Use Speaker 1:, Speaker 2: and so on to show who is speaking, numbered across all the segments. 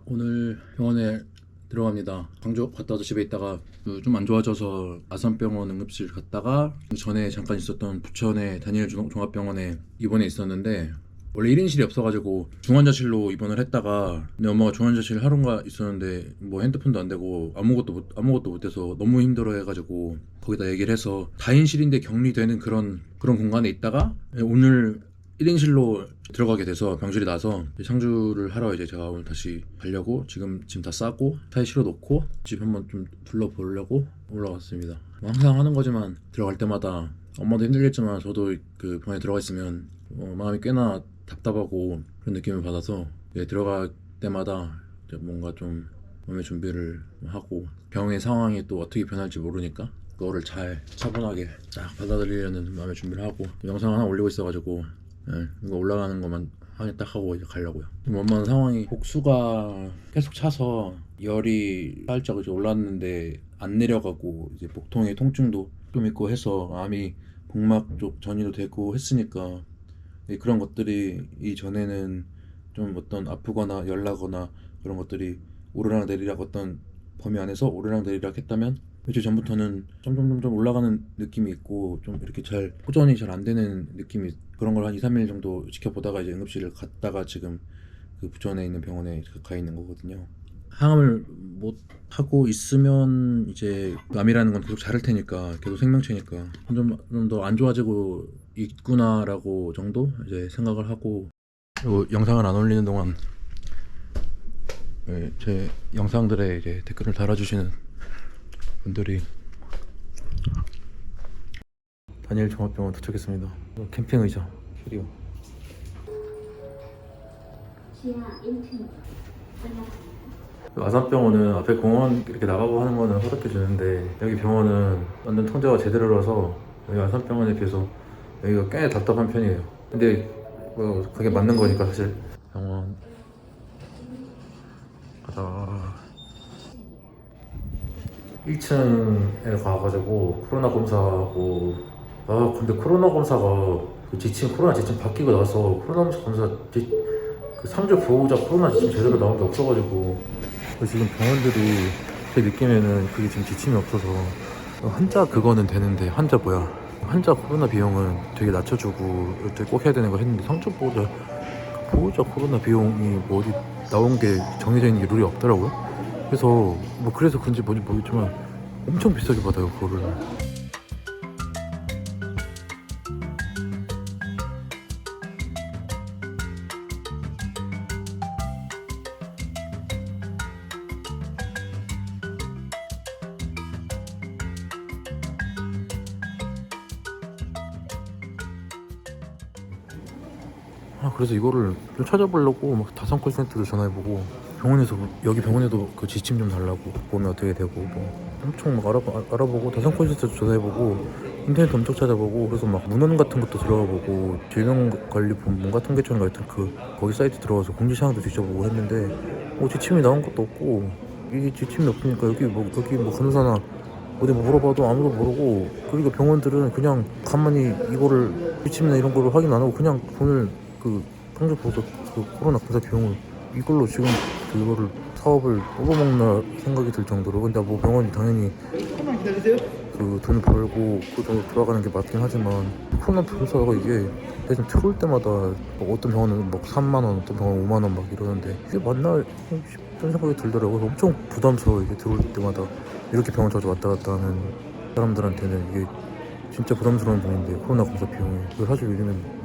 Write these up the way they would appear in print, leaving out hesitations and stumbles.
Speaker 1: 오늘 병원에 들어갑니다. 광주 갔다 와서 집에 있다가 좀 안 좋아져서 아산병원 응급실 갔다가 그 전에 잠깐 있었던 부천의 다니엘 종합병원에 입원해 있었는데 원래 1인실이 없어가지고 중환자실로 입원을 했다가 내 엄마가 중환자실 하루가 있었는데 뭐 핸드폰도 안 되고 아무것도 못 해서 너무 힘들어해가지고 거기다 얘기를 해서 4인실인데 격리되는 그런 공간에 있다가 오늘 1인실로 들어가게 돼서 병실이 나서 상주를 하러 이제 제가 오늘 다시 가려고 지금 짐 다 싸고 차에 실어 놓고 집 한번 좀 둘러보려고 올라왔습니다. 뭐 항상 하는 거지만 들어갈 때마다 엄마도 힘들겠지만 저도 그 병원에 들어가 있으면 마음이 꽤나 답답하고 그런 느낌을 받아서 들어갈 때마다 이제 뭔가 좀 몸의 준비를 하고 병의 상황이 또 어떻게 변할지 모르니까 그거를 잘 차분하게 딱 받아들이려는 마음의 준비를 하고 영상 하나 올리고 있어가지고 이거 올라가는 것만 확인 딱 하고 이제 가려고요. 지금 엄마는 상황이 복수가 계속 차서 열이 살짝 이제 올랐는데 안 내려가고 이제 복통의 통증도 좀 있고 해서 암이 복막 쪽 전이도 되고 했으니까 그런 것들이 이전에는 좀 어떤 아프거나 열나거나 그런 것들이 오르락 내리락 어떤 범위 안에서 오르락 내리락 했다면 며칠 전부터는 점점 올라가는 느낌이 있고 좀 이렇게 잘 호전이 잘 안 되는 느낌이 그런 걸 한 2, 3일 정도 지켜보다가 이제 응급실을 갔다가 지금 그 부천에 있는 병원에 가 있는 거거든요. 항암을 못 하고 있으면 이제 암이라는 건 계속 자랄 테니까 계속 생명체니까 좀 더 안 좋아지고 있구나라고 정도 이제 생각을 하고 그리고 영상을 안 올리는 동안 제 영상들에 이제 댓글을 달아주시는 분들이 다니엘 종합병원 도착했습니다. 캠핑 의자 캐리어. 아산병원은 앞에 공원 이렇게 나가고 하는 거는 허락해 주는데 여기 병원은 완전 통제가 제대로라서 여기 아산병원에 비해서 여기가 꽤 답답한 편이에요. 근데 뭐 그게 맞는 거니까 사실. 병원 가다가 1층에 가가지고 코로나 검사하고 근데 코로나 검사가 코로나 지침 바뀌고 나서 코로나 검사 그 상주 보호자 코로나 지침 제대로 나온 게 없어가지고 지금 병원들이 제 느낌에는 그게 지금 지침이 없어서 환자 그거는 되는데 환자 코로나 비용은 되게 낮춰주고 이렇게 꼭 해야 되는 거 했는데 상주 보호자 코로나 비용이 뭐 어디 나온 게 정해져 있는 게 룰이 없더라고요. 그래서 뭐 그래서 그런지 뭔지 모르겠지만 엄청 비싸게 받아요 그거를. 그래서 이거를 좀 찾아보려고 막 다산 콜센터도 전화해보고 여기 병원에도 그 지침 좀 달라고 보면 어떻게 되고 뭐 엄청 막 알아보고 다산 콜센터도 전화해보고 인터넷 엄청 찾아보고 그래서 막 문헌 같은 것도 들어가보고 질병관리본부 같은 게처럼 같은 거기 사이트 들어가서 공지사항도 뒤져보고 했는데 뭐 지침이 나온 것도 없고 이게 지침이 없으니까 여기 뭐 간호사나 어디 뭐 물어봐도 아무도 모르고 그러니까 병원들은 그냥 가만히 이거를 지침이나 이런 거를 확인 안 하고 그냥 돈을 평소 보고서 코로나 검사 비용을 이걸로 지금 이거를 사업을 뽑아먹나 생각이 들 정도로. 근데 뭐 병원이 당연히 그 돈을 벌고 그 돈으로 돌아가는 게 맞긴 하지만 코로나 검사가 이게 대신 들어올 때마다 뭐 어떤 병원은 막 3만 원, 어떤 병원은 5만 원 막 이러는데 이게 맞나 싶은 생각이 들더라고요. 엄청 부담스러워 이게 들어올 때마다 이렇게 병원 자주 왔다 갔다 하는 사람들한테는 이게 진짜 부담스러운 돈인데 코로나 검사 비용이 사실 요즘엔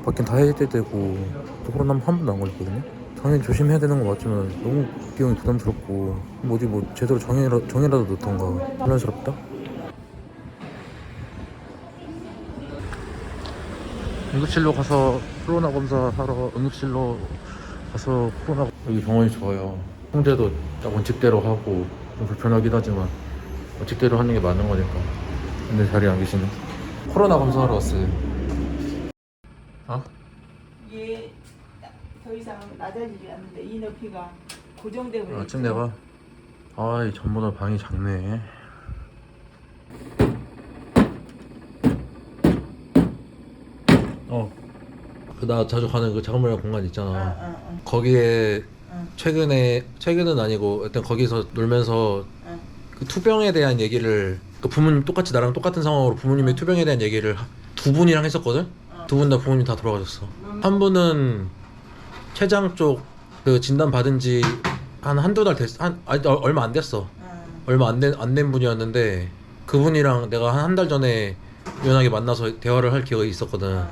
Speaker 1: 받긴 다 해야 되고 또 코로나 한 번도 안 걸렸거든요. 당연히 조심해야 되는 거 맞지만 너무 비용이 부담스럽고 어디 뭐 제대로 정이라도 넣던가 혼란스럽다? 응급실로 가서 코로나 검사하러 여기 병원이 좋아요. 통제도 딱 원칙대로 하고 좀 불편하긴 하지만 원칙대로 하는 게 맞는 거니까. 근데 자리에 안 계시네. 코로나 검사하러 왔어요. 어?
Speaker 2: 이게 더 이상 낮아지지 않는데 이 높이가 고정되고 있죠.
Speaker 1: 침대가 이 전보다 방이 작네. 그 나 자주 가는 그 작은 공간 있잖아. 거기에
Speaker 2: 응.
Speaker 1: 최근은 아니고 일단 거기서 놀면서
Speaker 2: 응.
Speaker 1: 그 투병에 대한 얘기를 그 부모님 똑같이 나랑 똑같은 상황으로 부모님의 투병에 대한 얘기를 두 분이랑 했었거든. 두 분 다 부모님 다 돌아가셨어. 한 분은 췌장 쪽 그 진단 받은 지 한 한두 달 얼마 안 됐어. 얼마 안 된 분이었는데 그분이랑 내가 한 달 전에 우연하게 만나서 대화를 할 기회가 있었거든.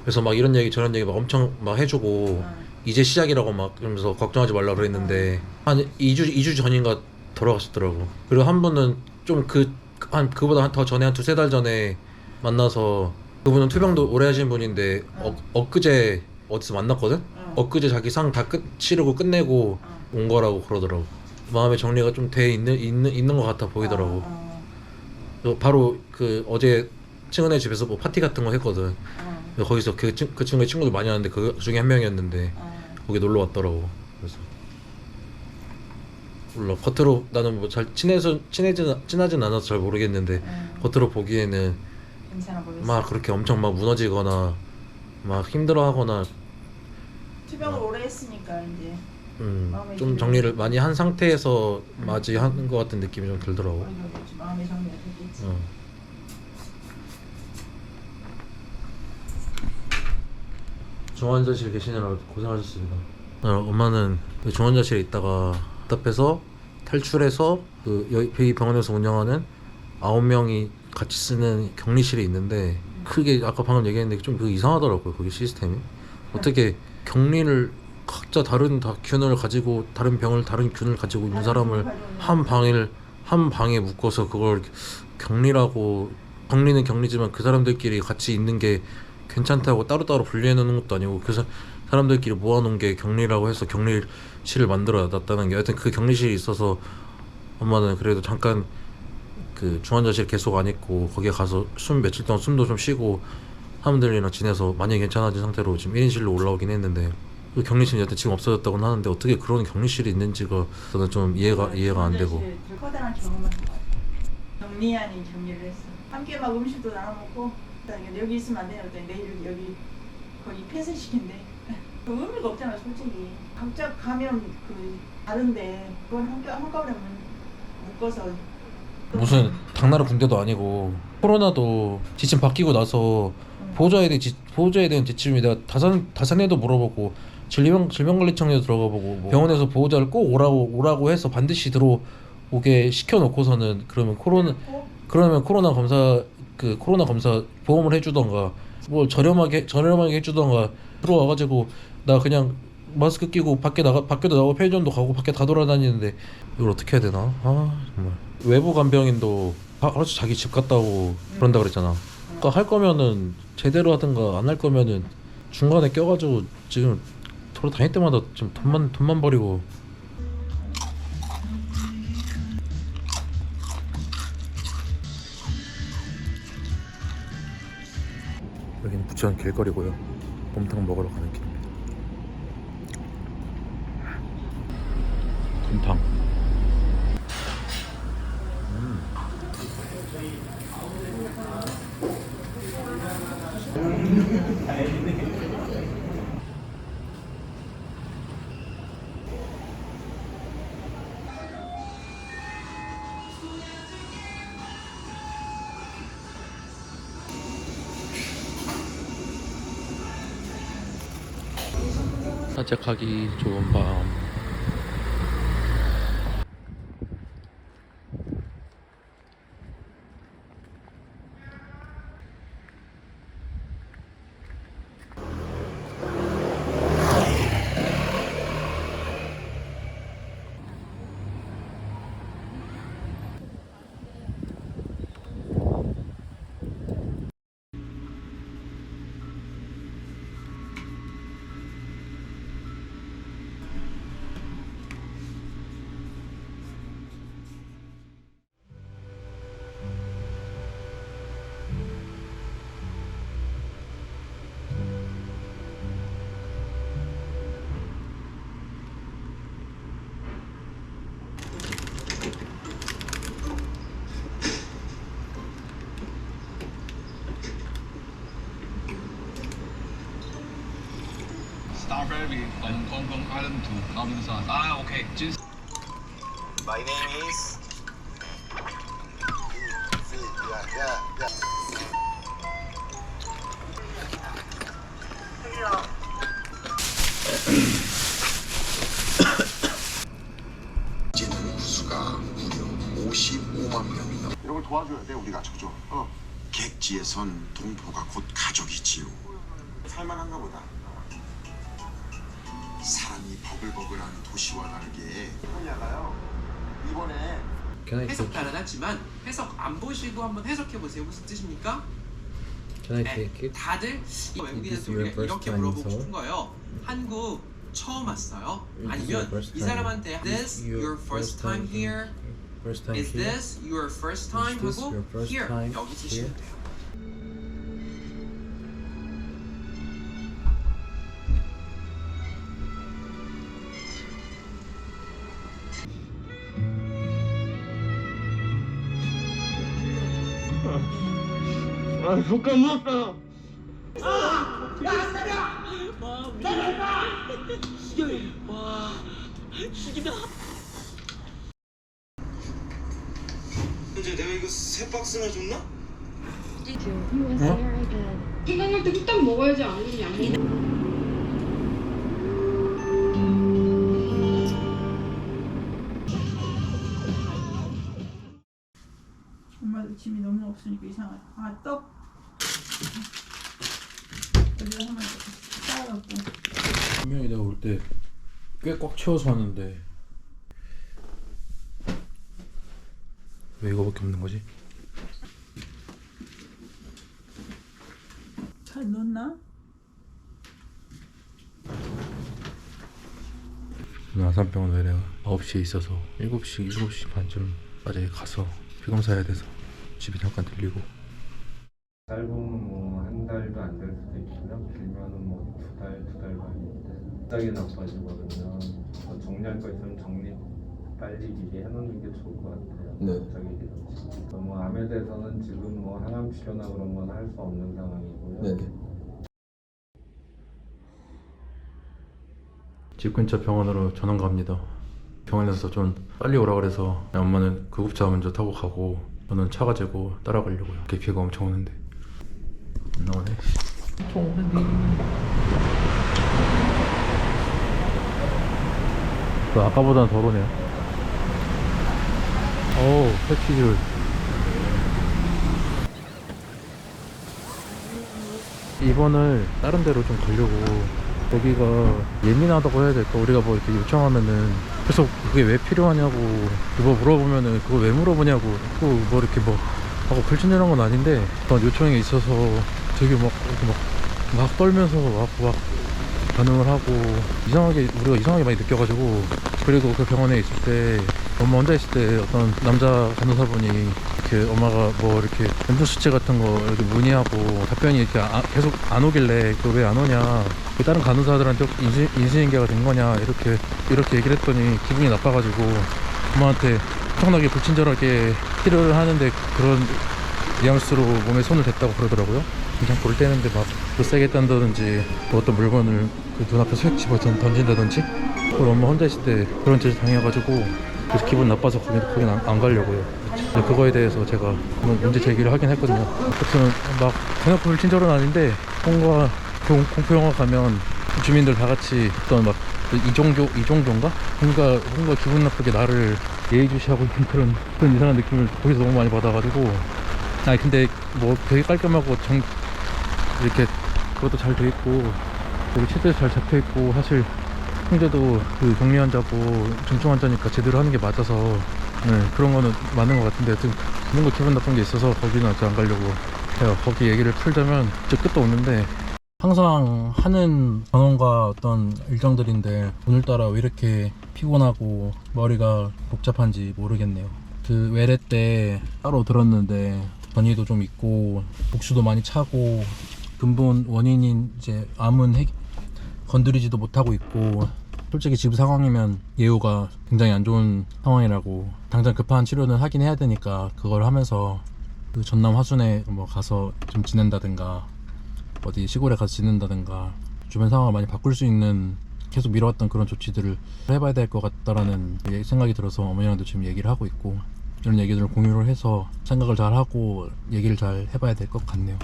Speaker 1: 그래서 막 이런 얘기 저런 얘기 막 엄청 막 해주고 이제 시작이라고 막 그러면서 걱정하지 말라 그랬는데 한 2주 전인가 돌아가셨더라고. 그리고 한 분은 좀 그보다 더 전에 한 두세 달 전에 만나서 그분은 투병도 오래 하신 분인데 엊그제 어디서 만났거든? 엊그제 자기 상 다 치르고 끝내고 온 거라고 그러더라고. 마음의 정리가 좀 돼 있는 것 같아 보이더라고. 바로 그 어제 친구네 집에서 뭐 파티 같은 거 했거든. 거기서 그 친구의 친구들 많이 왔는데 그 중에 한 명이었는데 거기 놀러 왔더라고. 그래서 몰라, 겉으로 나는 뭐 잘 친하진 않아서 잘 모르겠는데 겉으로 보기에는
Speaker 2: 괜찮아 보였어.
Speaker 1: 막 그렇게 엄청 막 무너지거나 막 힘들어하거나
Speaker 2: 투병을 오래 했으니까 이제 마음의
Speaker 1: 좀 정리를 많이 한 상태에서 맞이하는 것 같은 느낌이 좀 들더라고.
Speaker 2: 어려겠지. 마음의 정리가 됐겠지.
Speaker 1: 중환자실 계시느라 고생하셨습니다. 엄마는 그 중환자실에 있다가 답답해서 탈출해서 이 병원에서 운영하는 9명이 같이 쓰는 격리실이 있는데 크게 아까 방금 얘기했는데 좀 이상하더라고요. 거기 시스템이. 어떻게 격리를 각자 다른 균을 가지고 다른 병을 다른 균을 가지고 있는 사람을 한 방에 묶어서 그걸 격리는 격리지만 그 사람들끼리 같이 있는 게 괜찮다고 따로따로 분리해 놓는 것도 아니고 그 사람들끼리 모아놓은 게 격리라고 해서 격리실을 만들어 놨다는 게 하여튼 그 격리실이 있어서 엄마는 그래도 잠깐 그 중환자실 계속 안 있고 거기에 가서 며칠 동안 숨도 좀 쉬고 사람들이랑 지내서 많이 괜찮아진 상태로 지금 1인실로 올라오긴 했는데 그 격리실이 여튼 지금 없어졌다고는 하는데 어떻게 그런 격리실이 있는지가 저는 좀 이해가 안 되고.
Speaker 2: 커다란 경험을 격리 아닌 격리를 했어. 함께 막 음식도 나눠 먹고 여기 있으면 안 되냐고 했더니 내일 여기 거의 폐쇄시킨대. 의미가 없잖아 솔직히. 각자 가면 그 다른데 그걸 한꺼번에 묶어서
Speaker 1: 무슨 당나라 군대도 아니고 코로나도 지침 바뀌고 나서 보호자에 대한 지침이 내가 다산에도 물어보고 질병관리청에도 들어가보고 뭐 병원에서 보호자를 꼭 오라고 해서 반드시 들어오게 시켜놓고서는 그러면 코로나 검사 보험을 해주던가 뭐 저렴하게 해주던가 들어와가지고 나 그냥 마스크 끼고 밖에도 나가고 편의점도 가고 밖에 다 돌아다니는데 이걸 어떻게 해야 되나? 아 정말. 외부 간병인도 알아서 자기 집 갔다 오고 그런다 그랬잖아. 그러니까 할 거면은 제대로 하든가 안 할 거면은 중간에 껴가지고 지금 돌아다닐 때마다 지금 돈만 버리고. 여기는 부천 길거리고요. 곰탕 먹으러 가는 길입니다. 곰탕. 산책하기 좋은 밤.
Speaker 3: Derby from Hong Kong Island to Robinson. Ah, okay. Just
Speaker 4: My name is. Yeah.
Speaker 5: 지는 구수가 무려 55만 명이다.
Speaker 4: 이런 걸 도와줘야 돼 우리가 저죠.
Speaker 5: 객지에선 동포가 곧 가족이지요. 살만한가 보다. 사람이 버글버글한 도시와 다르게
Speaker 4: 형이야가요. 이번에
Speaker 1: Can I
Speaker 6: 해석
Speaker 1: take?
Speaker 6: 가능하지만 해석 안 보시고 한번 해석해 보세요. 무슨 뜻입니까?
Speaker 1: Can I
Speaker 6: 네,
Speaker 1: take it?
Speaker 6: 다들 이 외국인한테
Speaker 1: your
Speaker 6: 우리가
Speaker 1: first
Speaker 6: 이렇게
Speaker 1: time in
Speaker 6: 물어보고
Speaker 1: Seoul?
Speaker 6: 싶은 거예요. 한국 처음 왔어요?
Speaker 1: Is this your
Speaker 6: 아니면
Speaker 1: first
Speaker 6: 이
Speaker 1: time?
Speaker 6: 사람한테
Speaker 1: Is
Speaker 6: This your first time here?
Speaker 1: First time
Speaker 6: Is
Speaker 1: here?
Speaker 6: this your first time?
Speaker 1: Is this
Speaker 6: 하고
Speaker 1: your first
Speaker 6: here
Speaker 1: time
Speaker 6: 여기 쓰시면 돼요.
Speaker 4: 현재 내가 이거 세 박스나 줬나?
Speaker 7: 생각날 때 후딱 먹어야지 안 그러면 약 먹어.
Speaker 2: 엄마도 짐이 너무 없으니까 이상하다. 아, 떡. 여기다 한번 쌓아갖고.
Speaker 1: 분명히 내가 올 때 꽤 꽉 채워서 왔는데 왜 이거밖에 없는 거지?
Speaker 2: 잘 넣었나?
Speaker 1: 오늘 아산병원 왜 내가 9시에 있어서 7시 반쯤까지 가서 피검사 해야 돼서 집에 잠깐 들리고.
Speaker 8: 짧으면 뭐 한 달도 안 될 수도 있고요. 길면은 뭐 두 달 반인데 갑자기 나빠지거든요. 뭐 정리할 거 있으면 정리 빨리 미리 해놓는 게 좋을 것 같아요.
Speaker 1: 네.
Speaker 8: 갑자기 이렇지. 뭐 암에 대해서는 지금 뭐 항암 치료나 그런 건 할 수 없는 상황이고요.
Speaker 1: 집 근처 병원으로 전원 갑니다. 병원에서 좀 빨리 오라 그래서 엄마는 구급차 먼저 타고 가고 저는 차 가지고 따라가려고요. 이렇게 비가 엄청 오는데 안 나오네. 그 아까보다는 덜 오네요. 어우, 패키줄. 입원을 다른 데로 좀 가려고. 여기가 예민하다고 해야 될까? 우리가 뭐 이렇게 요청하면은 계속 그게 왜 필요하냐고 뭐 물어보면은 그거 왜 물어보냐고 또 뭐 이렇게 뭐 하고 불친절한 건 아닌데 어떤 요청이 있어서 되게 막 이렇게 막 떨면서 막 반응을 하고 이상하게 우리가 이상하게 많이 느껴가지고. 그리고 그 병원에 있을 때 엄마 혼자 있을 때 어떤 남자 간호사분이 이렇게 엄마가 뭐 이렇게 염증 수치 같은 거 이렇게 문의하고 답변이 이렇게 계속 안 오길래 그 왜 안 오냐, 다른 간호사들한테 인수인계가 된 거냐 이렇게 얘기를 했더니 기분이 나빠가지고 엄마한테 엄청나게 불친절하게 치료를 하는데 그런 뉘앙스로 몸에 손을 댔다고 그러더라고요. 그냥 볼 때는데 막 더 세게 딴다든지 뭐 어떤 물건을 그 눈앞에 휙 집어 던진다든지. 그걸 엄마 혼자 있을 때 그런 짓을 당해가지고 그래서 기분 나빠서 거긴 안 가려고요. 그거에 대해서 제가 문제 제기를 하긴 했거든요. 하여튼 막 대놓고 불친절은 아닌데 뭔가 공포 영화 가면 주민들 다 같이 어떤 막 이종교인가? 뭔가 기분 나쁘게 나를 예의주시하고 있는 그런 이상한 느낌을 거기서 너무 많이 받아가지고. 아니 근데 뭐 되게 깔끔하고 이렇게 그것도 잘 돼 있고 여기 치대도 잘 잡혀 있고 사실 형제도 그 격리 환자고 중증 환자니까 제대로 하는 게 맞아서 그런 거는 맞는 것 같은데 하여튼 뭔가 기분 나쁜 게 있어서 거기는 아직 안 가려고 해요. 거기 얘기를 풀자면 진짜 끝도 없는데 항상 하는 전원과 어떤 일정들인데 오늘따라 왜 이렇게 피곤하고 머리가 복잡한지 모르겠네요. 그 외래 때 따로 들었는데 전이도 좀 있고 복수도 많이 차고 근본 원인인 이제 암은 건드리지도 못하고 있고, 솔직히 지금 상황이면 예후가 굉장히 안 좋은 상황이라고 당장 급한 치료는 하긴 해야 되니까 그걸 하면서 그 전남 화순에 뭐 가서 좀 지낸다든가 어디 시골에 가서 지낸다든가 주변 상황을 많이 바꿀 수 있는 계속 미뤄왔던 그런 조치들을 해봐야 될 것 같다라는 생각이 들어서 어머니랑도 지금 얘기를 하고 있고, 이런 얘기들을 공유를 해서 생각을 잘 하고 얘기를 잘 해봐야 될 것 같네요.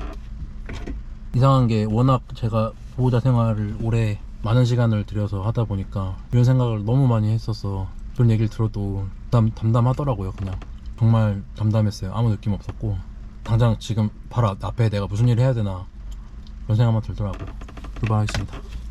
Speaker 1: 이상한 게 워낙 제가 보호자 생활을 오래 많은 시간을 들여서 하다 보니까 이런 생각을 너무 많이 했어서 그런 얘기를 들어도 담담하더라고요. 그냥 정말 담담했어요. 아무 느낌 없었고, 당장 지금 바로 앞에 내가 무슨 일을 해야 되나 그런 생각만 들더라고요. 출발하겠습니다.